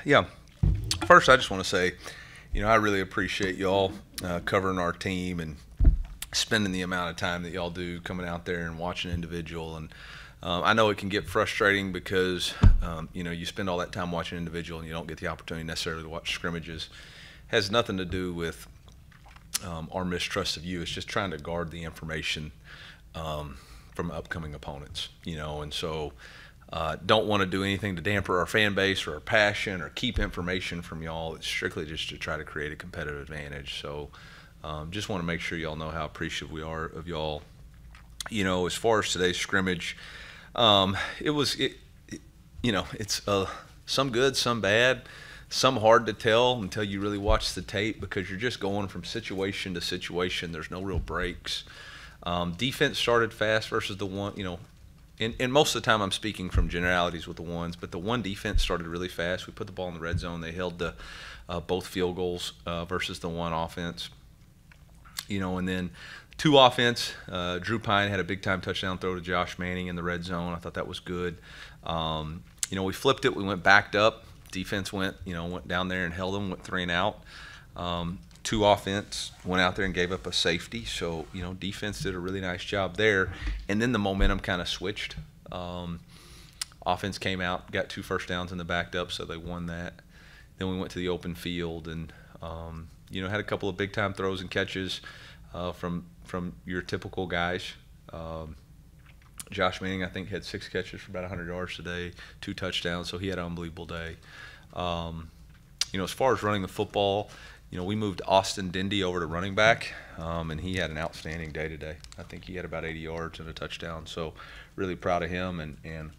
Yeah. First, I just want to say, I really appreciate y'all covering our team and spending the amount of time that y'all do coming out there and watching individual. And I know it can get frustrating because, you spend all that time watching individual and you don't get the opportunity necessarily to watch scrimmages. It has nothing to do with our mistrust of you. It's just trying to guard the information from upcoming opponents, and so don't want to do anything to damper our fan base or our passion or keep information from y'all. It's strictly just to try to create a competitive advantage. So just want to make sure y'all know how appreciative we are of y'all. As far as today's scrimmage, it's some good, some bad, some hard to tell until you really watch the tape because you're just going from situation to situation. There's no real breaks. Defense started fast versus the one, and most of the time I'm speaking from generalities with the ones, but the one defense started really fast. We put the ball in the red zone. They held both field goals versus the one offense. And then two offense, Drew Pine had a big-time touchdown throw to Josh Manning in the red zone. I thought that was good. We flipped it. We went backed up. Defense went down there and held them, went 3 and out. Two offense went out there and gave up a safety. So, defense did a really nice job there. And then the momentum kind of switched. Offense came out, got 2 first downs in the backed up, so they won that. Then we went to the open field and, had a couple of big-time throws and catches from your typical guys. Josh Manning, I think, had 6 catches for about 100 yards today, 2 touchdowns, so he had an unbelievable day. As far as running the football, we moved Austin Dindy over to running back, and he had an outstanding day today. I think he had about 80 yards and a touchdown, so really proud of him and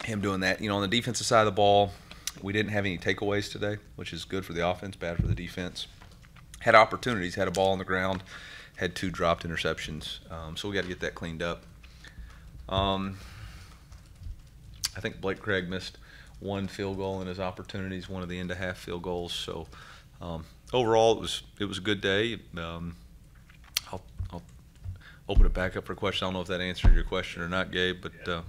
him doing that. On the defensive side of the ball, we didn't have any takeaways today, which is good for the offense, bad for the defense. Had opportunities, had a ball on the ground, had 2 dropped interceptions, so we got to get that cleaned up. I think Blake Craig missed 1 field goal in his opportunities, one of the end-of-half field goals. So overall, it was a good day. I'll open it back up for questions. I don't know if that answered your question or not, Gabe, but yeah.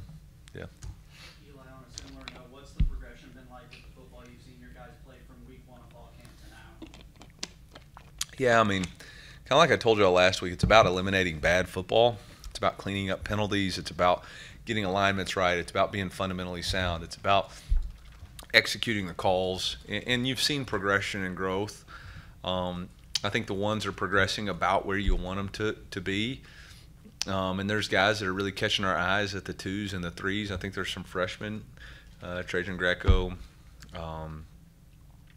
Eli, on a similar note, what's the progression been like with the football you've seen your guys play from week 1 of fall camp to now? Yeah, kind of like I told you all last week, it's about eliminating bad football. It's about cleaning up penalties. It's about getting alignments right. It's about being fundamentally sound. It's about executing the calls. And you've seen progression and growth. I think the ones are progressing about where you want them to be. And there's guys that are really catching our eyes at the 2s and the 3s. I think there's some freshmen. Trajan Greco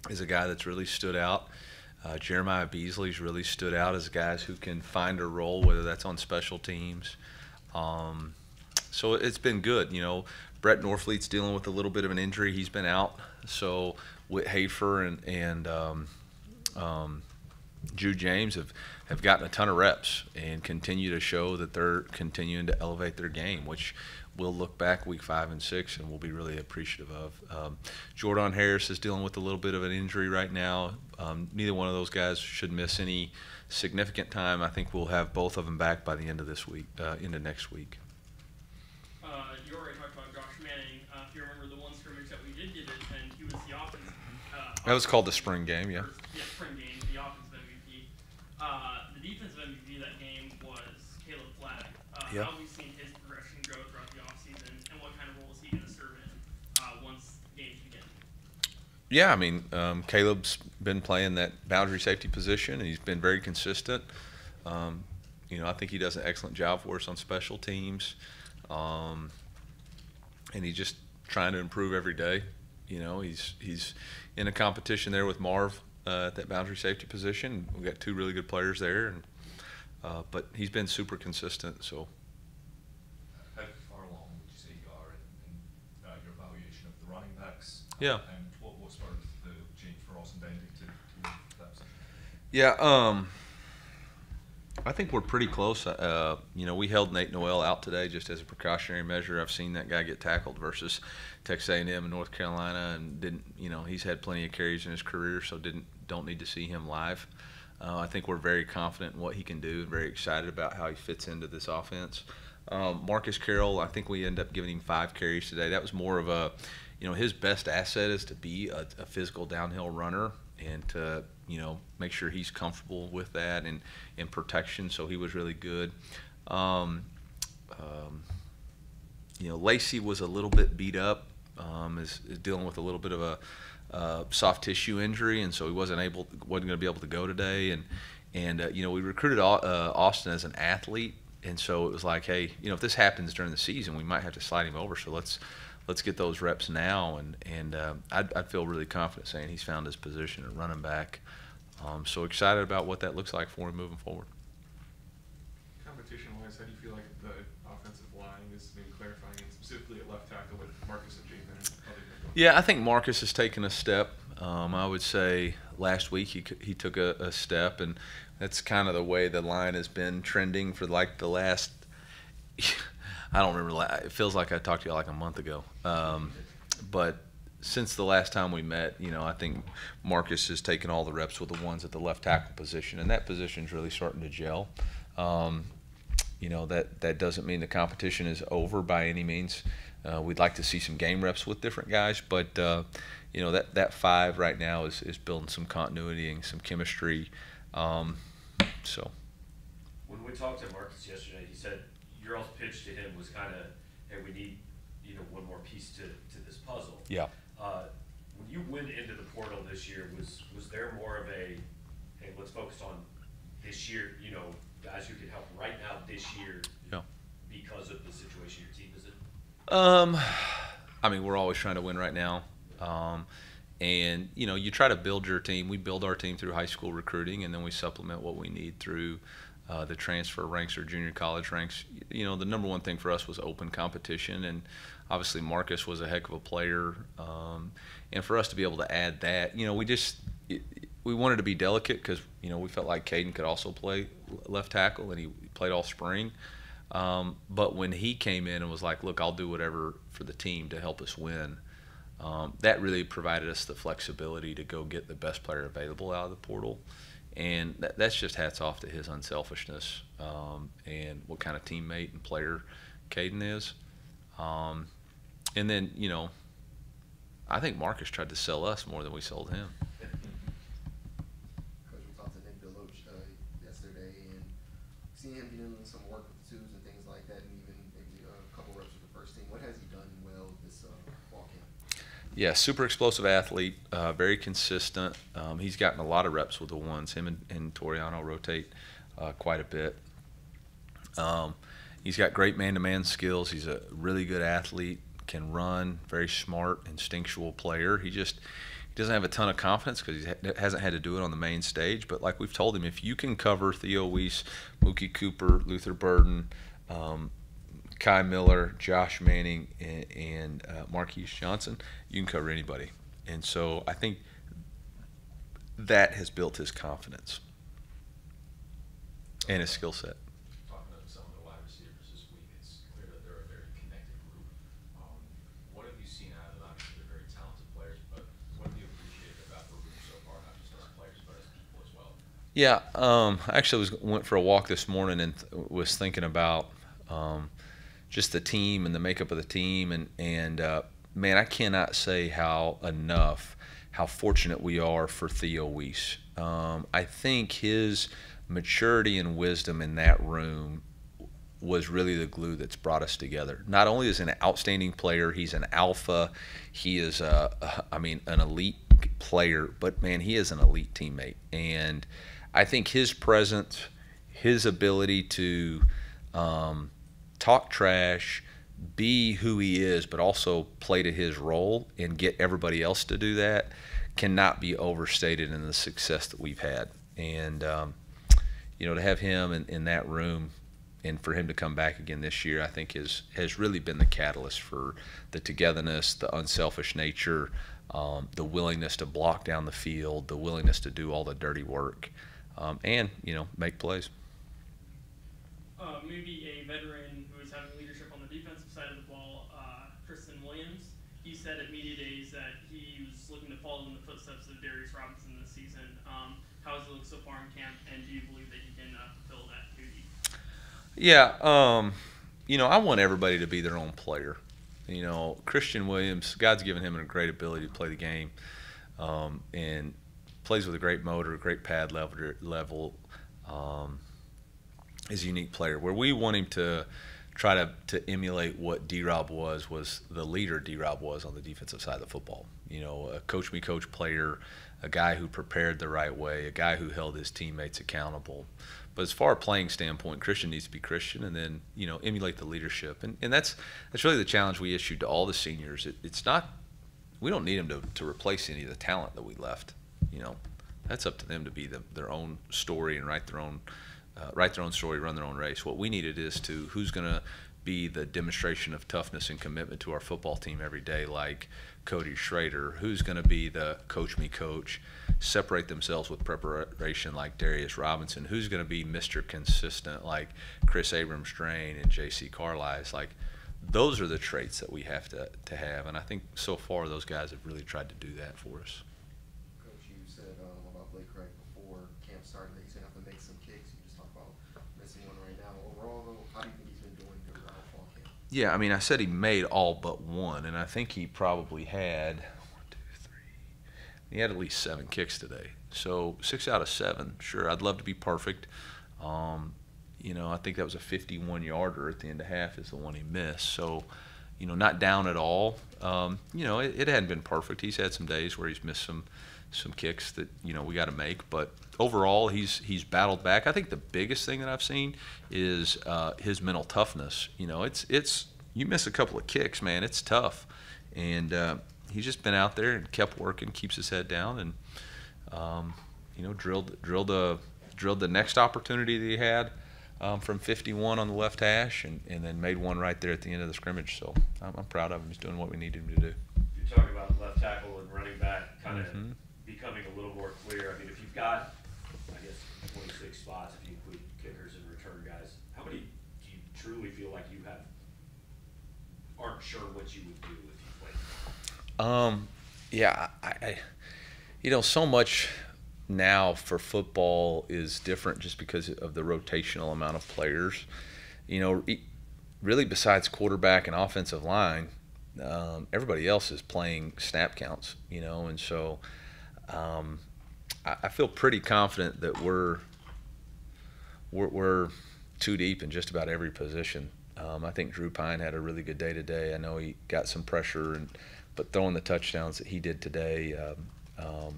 is a guy that's really stood out. Jeremiah Beasley's really stood out as guys who can find a role, whether that's on special teams. So it's been good. Brett Norfleet's dealing with a little bit of an injury. He's been out. So Whit Hafer and Jude James have gotten a ton of reps and continue to show that they're continuing to elevate their game, which we'll look back week 5 and 6 and we'll be really appreciative of. Jordan Harris is dealing with a little bit of an injury right now. Neither one of those guys should miss any significant time. I think we'll have both of them back by the end of this week, into next week. You already talked about Josh Manning. If you remember the one scrimmage that we did get it, and he was the offense. That was called the spring game, yeah. Spring game, the offensive MVP. The defensive MVP that game was Caleb Flagg. Yep. How have we seen his progression grow throughout the offseason, and what kind of role is he going to serve in once games begin? Yeah, Caleb's been playing that boundary safety position, and he's been very consistent. I think he does an excellent job for us on special teams. And he's just trying to improve every day. He's in a competition there with Marv at that boundary safety position. We've got 2 really good players there, and but he's been super consistent. So, how far along would you say you are in your evaluation of the running backs? Yeah. And what started the change for Austin Bendy to that position? Yeah. I think we're pretty close. We held Nate Noel out today just as a precautionary measure. I've seen that guy get tackled versus Texas A&M in North Carolina, and didn't. He's had plenty of carries in his career, so don't need to see him live. I think we're very confident in what he can do, and very excited about how he fits into this offense. Marcus Carroll, I think we end up giving him 5 carries today. That was more of a, his best asset is to be a physical downhill runner and to, make sure he's comfortable with that and in protection. So he was really good. Lacey was a little bit beat up, is dealing with a little bit of a soft tissue injury, and so he wasn't going to be able to go today. And we recruited Austin as an athlete, and so it was like, hey, if this happens during the season, we might have to slide him over. So let's get those reps now, and I'd feel really confident saying he's found his position at running back. So excited about what that looks like for him moving forward. Competition-wise, how do you feel like the offensive line is maybe clarifying, and specifically at left tackle with Marcus and Jamin and other people? Yeah, I think Marcus has taken a step. I would say last week he took a step, and that's kind of the way the line has been trending for like the last I don't remember. It feels like I talked to you like a month ago. But since the last time we met, I think Marcus has taken all the reps with the ones at the left tackle position, and that position's really starting to gel. That doesn't mean the competition is over by any means. We'd like to see some game reps with different guys, but that five right now is building some continuity and some chemistry. So when we talked to Marcus yesterday, he said your all's pitch to him was kind of, hey, we need one more piece to this puzzle. Yeah. When you went into the portal this year, was there more of a, hey, let's focus on this year, guys who can help right now this year because of the situation your team is in? We're always trying to win right now. And, you try to build your team. We build our team through high school recruiting, and then we supplement what we need through the transfer ranks or junior college ranks. The number one thing for us was open competition, and obviously Marcus was a heck of a player. And for us to be able to add that, we wanted to be delicate because, we felt like Caden could also play left tackle, and he played all spring. But when he came in and was like, look, I'll do whatever for the team to help us win, that really provided us the flexibility to go get the best player available out of the portal. And that's just hats off to his unselfishness and what kind of teammate and player Caden is. And then, I think Marcus tried to sell us more than we sold him. Coach, we talked to Nick Deloach yesterday, and seeing him doing some work with the twos and things like that, and even maybe a couple reps with the first team. What has he done well this fall camp? Yeah, super explosive athlete, very consistent. He's gotten a lot of reps with the ones. Him and Toriano rotate quite a bit. He's got great man-to-man skills. He's a really good athlete, can run, very smart, instinctual player. He doesn't have a ton of confidence because he hasn't had to do it on the main stage. But like we've told him, if you can cover Theo Weiss, Mookie Cooper, Luther Burden, Kai Miller, Josh Manning, and Marquise Johnson, you can cover anybody. And so I think that has built his confidence and his skill set. Talking to some of the wide receivers this week, it's clear that they're a very connected group. What have you seen out of them? Obviously, they're very talented players, but what have you appreciated about the group so far, not just as players, but as people as well? Yeah, I actually went for a walk this morning and was thinking about just the team and the makeup of the team, and man, I cannot say how fortunate we are for Theo Weiss. I think his maturity and wisdom in that room was really the glue that's brought us together. Not only is he an outstanding player, he's an alpha, he is an elite player, but man, he is an elite teammate. And I think his presence, his ability to talk trash, be who he is, but also play to his role and get everybody else to do that cannot be overstated in the success that we've had. And, to have him in that room and for him to come back again this year, I think has really been the catalyst for the togetherness, the unselfish nature, the willingness to block down the field, the willingness to do all the dirty work, and, make plays. Maybe a veteran who is having leadership on the defensive side of the ball, Tristan Williams. He said at media days that he was looking to follow in the footsteps of Darius Robinson this season. How has it looked so far in camp, and do you believe that he can fulfill that duty? Yeah, I want everybody to be their own player. You know, Christian Williams, God's given him a great ability to play the game, and plays with a great motor, great pad level. Is a unique player. Where we want him to try to emulate what D-Rob was the leader D-Rob was on the defensive side of the football. You know, a coach-me-coach player, a guy who prepared the right way, a guy who held his teammates accountable. But as far as playing standpoint, Christian needs to be Christian, and then, you know, emulate the leadership. And that's really the challenge we issued to all the seniors. It's not, we don't need them to replace any of the talent that we left. You know, that's up to them to be their own story and write their own story, run their own race. What we needed is who's going to be the demonstration of toughness and commitment to our football team every day, like Cody Schrader. Who's going to be the coach-me-coach, separate themselves with preparation, like Darius Robinson. Who's going to be Mr. Consistent, like Chris Abrams-Drain and J.C. Carlisle. Like, those are the traits that we have to have, and I think so far those guys have really tried to do that for us. Coach, you said about Blake Craig before camp started that he's going to have to make some kicks. You just talked about missing one right now. Overall, though, how do you think he's been doing throughout fall camp? Yeah, I mean, I said he made all but one, and I think he probably had he had at least 7 kicks today. So 6 out of 7. Sure, I'd love to be perfect. You know, I think that was a 51-yarder at the end of half is the one he missed. So, you know, not down at all. You know, it hadn't been perfect. He's had some days where he's missed some kicks that, you know, we got to make. But overall, he's battled back. I think the biggest thing that I've seen is his mental toughness. You know, it's you miss a couple of kicks, man, it's tough. And he's just been out there and kept working, keeps his head down, and you know, drilled the next opportunity that he had from 51 on the left hash, and then made one right there at the end of the scrimmage. So I'm proud of him. He's doing what we need him to do. You talk about left tackle and running back kind of becoming a little more clear. I mean, if you've got, I guess, 26 spots, if you include kickers and return guys, how many do you truly feel like you aren't sure what you would do if you played? Yeah, I you know, so much now for football is different just because of the rotational amount of players. You know, really besides quarterback and offensive line, everybody else is playing snap counts, you know, and so I feel pretty confident that we're too deep in just about every position. I think Drew Pine had a really good day today. I know he got some pressure, but throwing the touchdowns that he did today, the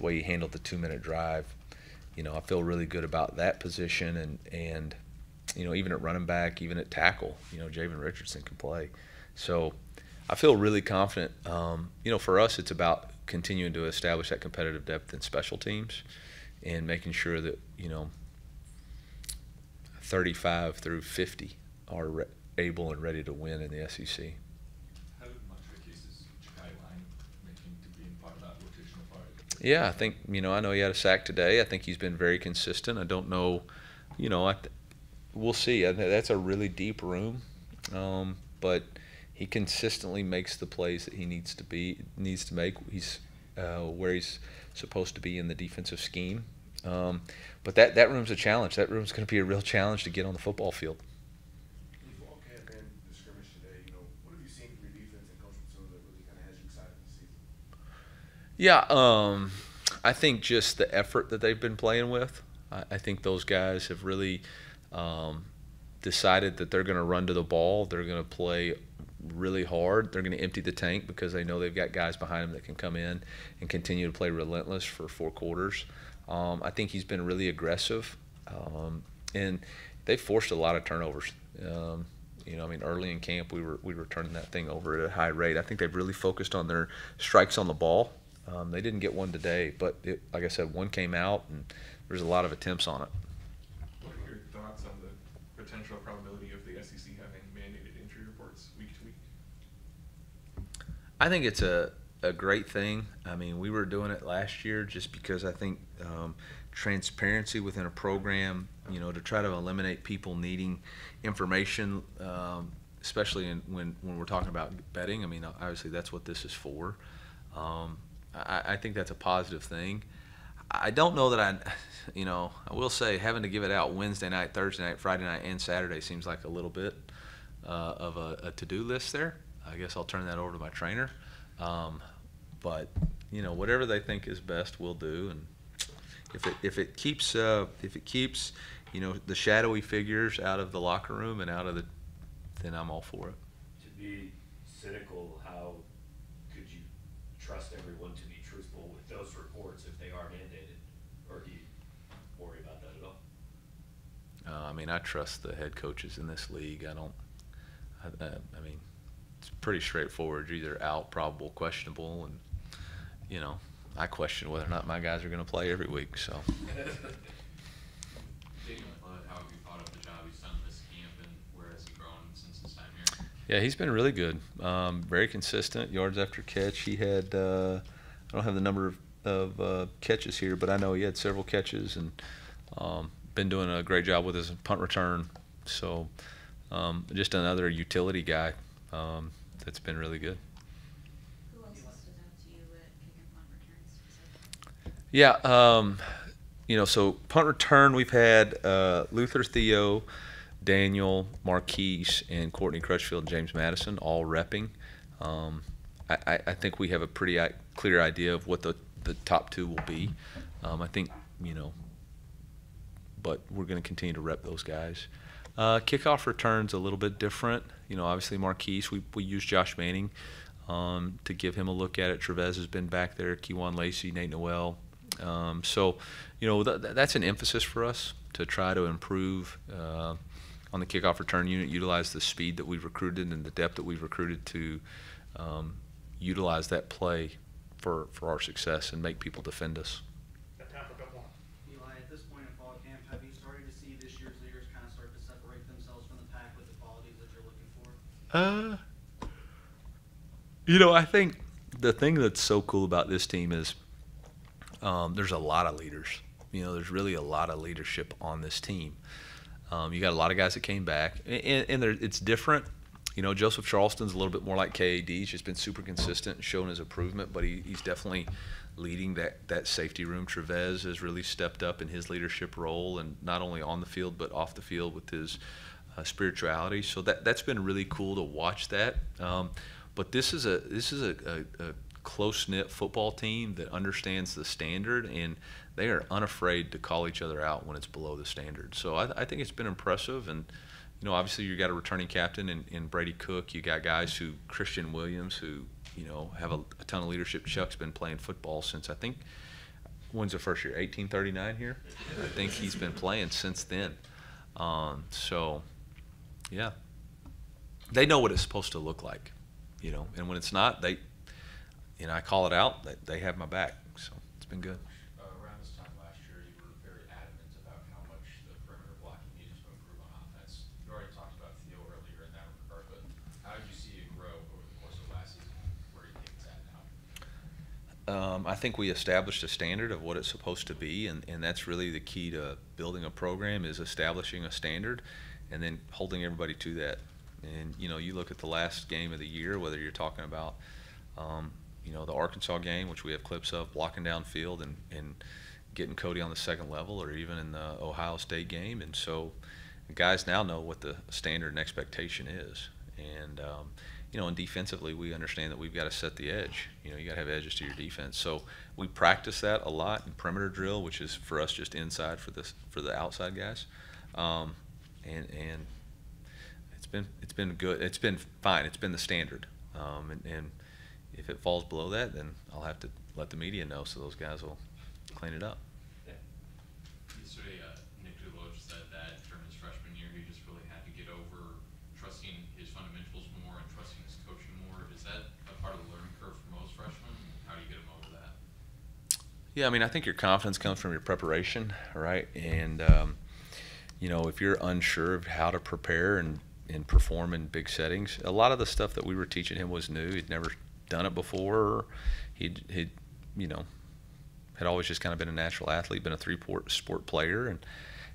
way he handled the 2-minute drive, you know, I feel really good about that position, and you know, even at running back, even at tackle, you know, Javen Richardson can play. So I feel really confident. You know, for us, it's about continuing to establish that competitive depth in special teams and making sure that, you know, 35 through 50 are able and ready to win in the SEC. How much of a case is Ja'Kai Line making to being part of that rotational part? Yeah, I think, you know, I know he had a sack today. I think he's been very consistent. I don't know, you know, we'll see. I think that's a really deep room, but he consistently makes the plays that he needs to make. He's where he's supposed to be in the defensive scheme. But that room's a challenge. That room's going to be a real challenge to get on the football field. In the fall camp and the scrimmage today, you know, what have you seen from your defense and Coach Mizzou that really kind of has you excited this season? Yeah, I think just the effort that they've been playing with. I think those guys have really decided that they're going to run to the ball. They're going to play really hard. They're going to empty the tank because they know they've got guys behind them that can come in and continue to play relentless for 4 quarters. I think he's been really aggressive, and they've forced a lot of turnovers. You know, I mean, early in camp we were turning that thing over at a high rate. I think they've really focused on their strikes on the ball. They didn't get one today, but like I said, one came out, and there's a lot of attempts on it. What are your thoughts on the potential probability of the SEC having mandated injury reports week to week? I think it's a great thing. I mean, we were doing it last year just because I think transparency within a program, you know, to try to eliminate people needing information, especially when we're talking about betting. I mean, obviously that's what this is for. I think that's a positive thing. I don't know that I will say having to give it out Wednesday night, Thursday night, Friday night, and Saturday seems like a little bit of a to-do list there. I guess I'll turn that over to my trainer. But you know, whatever they think is best, we'll do. And if it keeps you know, the shadowy figures out of the locker room and out of the, then I'm all for it. To be cynical, how could you trust everyone to be truthful with those reports if they are mandated? Or do you worry about that at all? I mean, I trust the head coaches in this league. I mean, it's pretty straightforward. You're either out, probable, questionable, and, you know, I question whether or not my guys are going to play every week. So. How have you thought of the job he's done this camp, and where has he grown since his time here? Yeah, he's been really good. Very consistent, yards after catch. He had, I don't have the number of catches here, but I know he had several catches, and been doing a great job with his punt return. So just another utility guy that's been really good. Who else stood out to you at kick and punt returns? Yeah, you know, so punt return, we've had Luther, Theo, Daniel, Marquise, and Courtney Crutchfield and James Madison all repping. I think we have a pretty clear idea of what the top two will be. I think, you know, but we're going to continue to rep those guys. Kickoff returns a little bit different. You know, obviously Marquise, we use Josh Manning to give him a look at it. Trevez has been back there, Kewan Lacey, Nate Noel. So, you know, that's an emphasis for us to try to improve on the kickoff return unit, utilize the speed that we've recruited and the depth that we've recruited to utilize that play for our success and make people defend us. Eli, at this point in fall camp, have you started to see this year's leaders kind of start to separate themselves from the pack with the qualities that you're looking for? You know, I think the thing that's so cool about this team is there's a lot of leaders. You know, there's really a lot of leadership on this team. You got a lot of guys that came back, and it's different. You know, Joseph Charleston's a little bit more like KAD. He's just been super consistent and showing his improvement, but he's definitely leading that safety room. Trevez has really stepped up in his leadership role, and not only on the field but off the field with his spirituality. So that's been really cool to watch that. But this is a close-knit football team that understands the standard, and they are unafraid to call each other out when it's below the standard. So I think it's been impressive. And you know, obviously you got a returning captain in Brady Cook. You got guys Christian Williams, who, you know, have a ton of leadership. Chuck's been playing football since, I think, when's the first year? 1839 here. I think he's been playing since then. So yeah, they know what it's supposed to look like, you know. And when it's not, you know, I call it out. They have my back. So it's been good. Around this time last year, you were very adamant about how much the perimeter blocking needed to improve on offense. You already talked about Theo earlier in that regard, but how did you see it grow over the course of last season? Where do you think it's at now? I think we established a standard of what it's supposed to be, and that's really the key to building a program, is establishing a standard and then holding everybody to that. And, you know, you look at the last game of the year, whether you're talking about you know, the Arkansas game, which we have clips of, blocking downfield and getting Cody on the second level, or even in the Ohio State game. And so guys now know what the standard and expectation is. And, you know, and defensively, we understand that we've got to set the edge. You know, you got to have edges to your defense. So we practice that a lot in perimeter drill, which is for us just inside for the outside guys. And it's been good. It's been fine. It's been the standard. And if it falls below that, then I'll have to let the media know, so those guys will clean it up. Yesterday, Nick Duloge said that during his freshman year, he just really had to get over trusting his fundamentals more and trusting his coaching more. Is that a part of the learning curve for most freshmen? How do you get them over that? Yeah, I mean, I think your confidence comes from your preparation, right? And, you know, if you're unsure of how to prepare and perform in big settings, a lot of the stuff that we were teaching him was new. He'd never done it before. He'd you know, had always just kind of been a natural athlete, been a sport player, and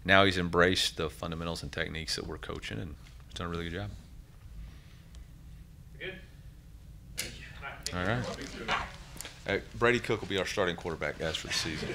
now he's embraced the fundamentals and techniques that we're coaching, and he's done a really good job. Good. All right. Brady Cook will be our starting quarterback, guys, for the season.